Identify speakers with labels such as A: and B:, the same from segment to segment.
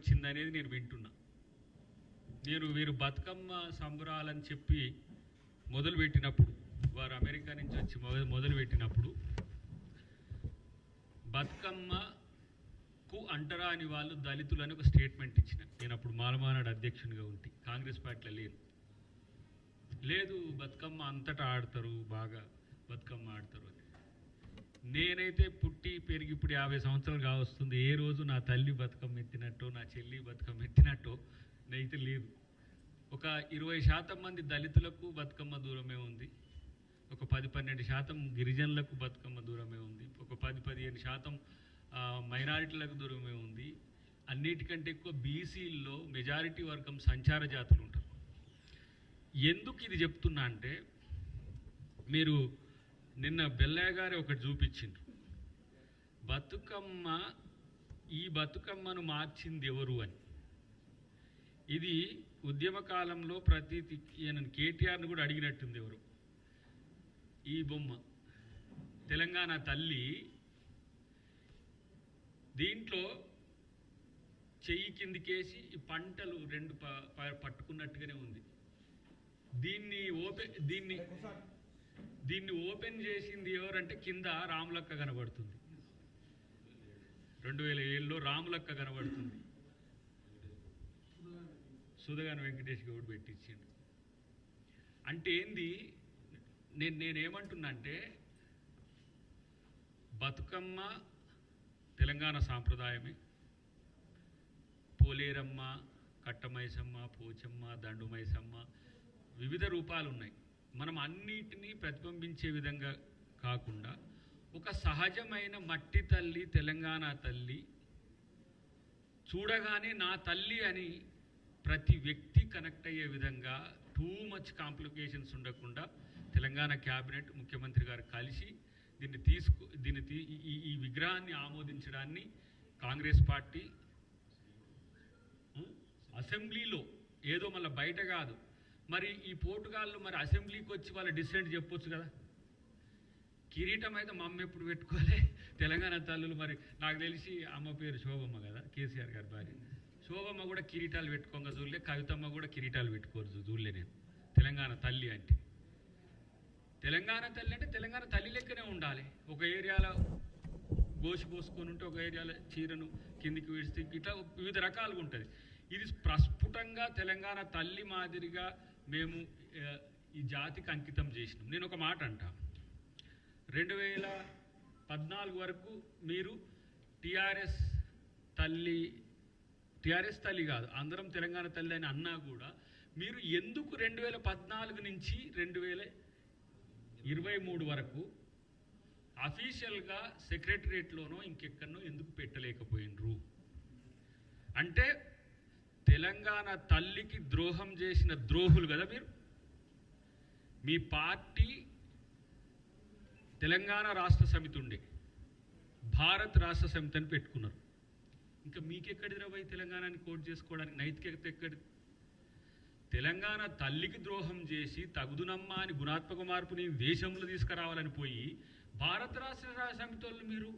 A: వచ్చిందనేది నేను వింటున్నా. వీరు బతుకమ్మ సంబరాలని చెప్పి మొదలుపెట్టినప్పుడు, వారు అమెరికా నుంచి వచ్చి మొదలుపెట్టినప్పుడు బతుకమ్మకు అంటరాని వాళ్ళు దళితులని ఒక స్టేట్మెంట్ ఇచ్చిన. నేను అప్పుడు మాలమానాడు అధ్యక్షునిగా ఉంటే కాంగ్రెస్ పార్టీలో లేదు బతుకమ్మ అంతటా ఆడతారు, బాగా బతుకమ్మ ఆడతారు అని. నేనైతే పుట్టి పెరిగి ఇప్పుడు 50 సంవత్సరాలు కావస్తుంది, ఏ రోజు నా తల్లి బతుకమ్మ ఎత్తినట్టో నా చెల్లి బతుకమ్మ ఎత్తినట్టో నైతే లేదు. ఒక 20% మంది దళితులకు బతుకమ్మ దూరమే ఉంది, ఒక 10-12% గిరిజనులకు బతుకమ్మ దూరమే ఉంది, ఒక 10-15% మైనారిటీలకు దూరమే ఉంది. అన్నిటికంటే ఎక్కువ బీసీల్లో మెజారిటీ వర్గం సంచార జాతులు ఉంటారు. ఎందుకు ఇది చెప్తున్నా అంటే, మీరు నిన్న బెల్లయ్య గారు ఒకటి చూపించిండ్రు, ఈ బతుకమ్మను మార్చింది ఎవరు అని. ఇది ఉద్యమ కాలంలో కేటీఆర్ను కూడా అడిగినట్టుంది ఎవరు. ఈ బొమ్మ తెలంగాణ తల్లి, దీంట్లో చెయ్యి కిందికేసి ఈ పంటలు రెండు పట్టుకున్నట్టుగానే ఉంది. దీన్ని ఓపెన్ చేసింది ఎవరంటే కింద రాములక్క కనబడుతుంది, 2007లో రాములక్క కనబడుతుంది, సుధగాని వెంకటేష్ గౌడ్ పెట్టించిండు. అంటే ఏంది, నేనేమంటున్నా అంటే, బతుకమ్మ తెలంగాణ సాంప్రదాయమే. పోలేరమ్మ, కట్టమైసమ్మ, పోచమ్మ, దండుమైసమ్మ వివిధ రూపాలు ఉన్నాయి. మనం అన్నిటినీ ప్రతిబింబించే విధంగా కాకుండా ఒక సహజమైన మట్టి తల్లి, తెలంగాణ తల్లి, చూడగానే నా తల్లి అని ప్రతి వ్యక్తి కనెక్ట్ అయ్యే విధంగా టూ మచ్ కాంప్లికేషన్స్ ఉండకుండా తెలంగాణ క్యాబినెట్, ముఖ్యమంత్రి గారు కలిసి ఈ విగ్రహాన్ని ఆమోదించడాన్ని కాంగ్రెస్ పార్టీ అసెంబ్లీలో, ఏదో మళ్ళీ బయట కాదు. మరి ఈ పోర్టుగాళ్ళు మరి అసెంబ్లీకి వచ్చి వాళ్ళ డిసెంట్ చెప్పొచ్చు కదా. కిరీటం అయితే మా అమ్మ ఎప్పుడు పెట్టుకోలే, తెలంగాణ తల్లులు. మరి నాకు తెలిసి అమ్మ పేరు శోభమ్మ కదా, కేసీఆర్ గారి భార్య. శోభమ్మ కూడా కిరీటాలు పెట్టుకోగా చూడలే, కవితమ్మ కూడా కిరీటాలు పెట్టుకోరు చూడలే నేను. తెలంగాణ తల్లి అంటే తెలంగాణ తల్లి లెక్కనే ఉండాలి. ఒక ఏరియాలో గోసి పోసుకొని ఉంటే, ఒక ఏరియాలో చీరను కిందికి విడిస్తే, ఇట్లా వివిధ రకాలుగా ఉంటుంది. ఇది ప్రస్ఫుటంగా తెలంగాణ తల్లి మాదిరిగా మేము ఈ జాతికి అంకితం చేసినాం. నేను ఒక మాట అంటా, 2014 వరకు మీరు టీఆర్ఎస్ తల్లి కాదు, అందరం తెలంగాణ తల్లి అని అన్నా కూడా మీరు ఎందుకు 2014 నుంచి 2023 వరకు అఫీషియల్గా సెక్రటరియట్లోనో ఇంకెక్కడనో ఎందుకు పెట్టలేకపోయినరు? అంటే తెలంగాణ తల్లికి ద్రోహం చేసిన ద్రోహులు కదా మీరు. మీ పార్టీ తెలంగాణ రాష్ట్ర సమితి ఉండే, భారత్ రాష్ట్ర సమితి అని పెట్టుకున్నారు. ఇంకా మీకెక్కడిదిరా పోయి తెలంగాణని కోట్ చేసుకోవడానికి నైతికత ఎక్కడి? తెలంగాణ తల్లికి ద్రోహం చేసి తగుదునమ్మా అని గుణాత్మక మార్పుని దేశంలో తీసుకురావాలని పోయి భారత రాష్ట్ర సమితి వాళ్ళు మీరు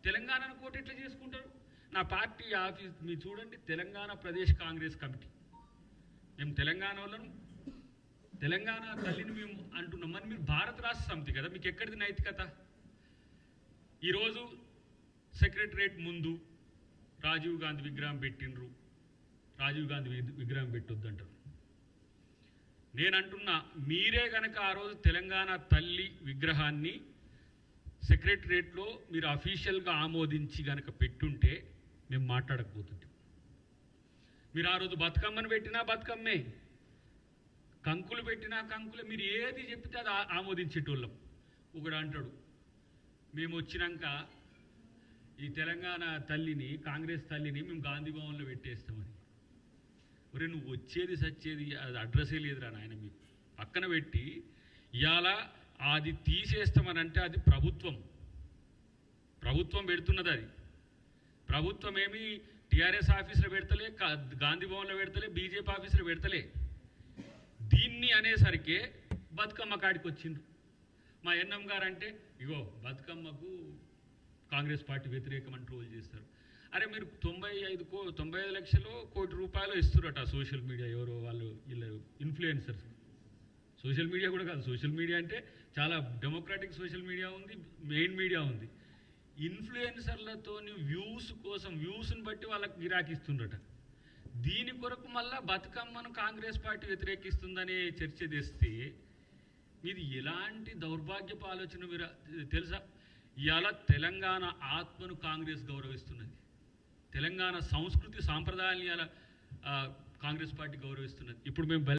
A: తెలంగాణను కోట్ ఎట్లా చేసుకుంటారు? నా పార్టీ ఆఫీస్ మీరు చూడండి, తెలంగాణ ప్రదేశ్ కాంగ్రెస్ కమిటీ. మేము తెలంగాణ వాళ్ళను, తెలంగాణ తల్లిని మేము అంటున్నాం. మరి మీరు భారత రాష్ట్ర సమితి కదా, మీకు ఎక్కడిది నైతికత? ఈరోజు సెక్రటరియట్ ముందు రాజీవ్ గాంధీ విగ్రహం పెట్టిండ్రు, రాజీవ్ గాంధీ విగ్రహం పెట్టొద్దంటారు. నేనంటున్నా, మీరే కనుక ఆ రోజు తెలంగాణ తల్లి విగ్రహాన్ని సెక్రటరియట్లో మీరు అఫీషియల్గా ఆమోదించి కనుక పెట్టుంటే మేము మాట్లాడకపోతుంటాం. మీరు ఆ రోజు బతుకమ్మను పెట్టినా బతుకమ్మే, కంకులు పెట్టినా కంకులే, మీరు ఏది చెప్తే అది ఆమోదించేటోళ్ళం. ఒకడు అంటాడు, మేము వచ్చినాక ఈ తెలంగాణ తల్లిని, కాంగ్రెస్ తల్లిని మేము గాంధీ భవన్లో పెట్టేస్తామని. ఒరే నువ్వు వచ్చేది సచ్చేది అది అడ్రస్సే లేదురా నాయన. మీకు పక్కన పెట్టి ఇవాళ అది తీసేస్తామని అంటే అది ప్రభుత్వం పెడుతున్నది. అది ప్రభుత్వం ఏమి టీఆర్ఎస్ ఆఫీసులో పెడతలే, గాంధీ భవన్లో పెడతలే, బీజేపీ ఆఫీసులో పెడతలే. దీన్ని అనేసరికి బతుకమ్మ కాడికి వచ్చిండ్రు. మా ఎన్ఎం గారు అంటే ఇగో బతుకమ్మకు కాంగ్రెస్ పార్టీ వ్యతిరేకమని ట్రోల్ చేస్తారు. అరే మీరు 95 లక్షలు కోటి రూపాయలు ఇస్తురట సోషల్ మీడియా ఎవరో వాళ్ళు వీళ్ళు ఇన్ఫ్లుయెన్సర్స్. సోషల్ మీడియా కూడా కాదు, సోషల్ మీడియా అంటే చాలా డెమోక్రాటిక్ సోషల్ మీడియా ఉంది, మెయిన్ మీడియా ఉంది. ఇన్ఫ్లుయెన్సర్లతో వ్యూస్ కోసం వ్యూస్ని బట్టి వాళ్ళకి గిరాకిస్తుండట. దీని కొరకు మళ్ళా బతుకమ్మను కాంగ్రెస్ పార్టీ వ్యతిరేకిస్తుందనే చర్చ తెస్తే ఇది ఎలాంటి దౌర్భాగ్యపు ఆలోచన మీరు తెలుసా? ఇవాళ తెలంగాణ ఆత్మను కాంగ్రెస్ గౌరవిస్తున్నది, తెలంగాణ సంస్కృతి సాంప్రదాయాన్ని ఇలా కాంగ్రెస్ పార్టీ గౌరవిస్తున్నది. ఇప్పుడు మేము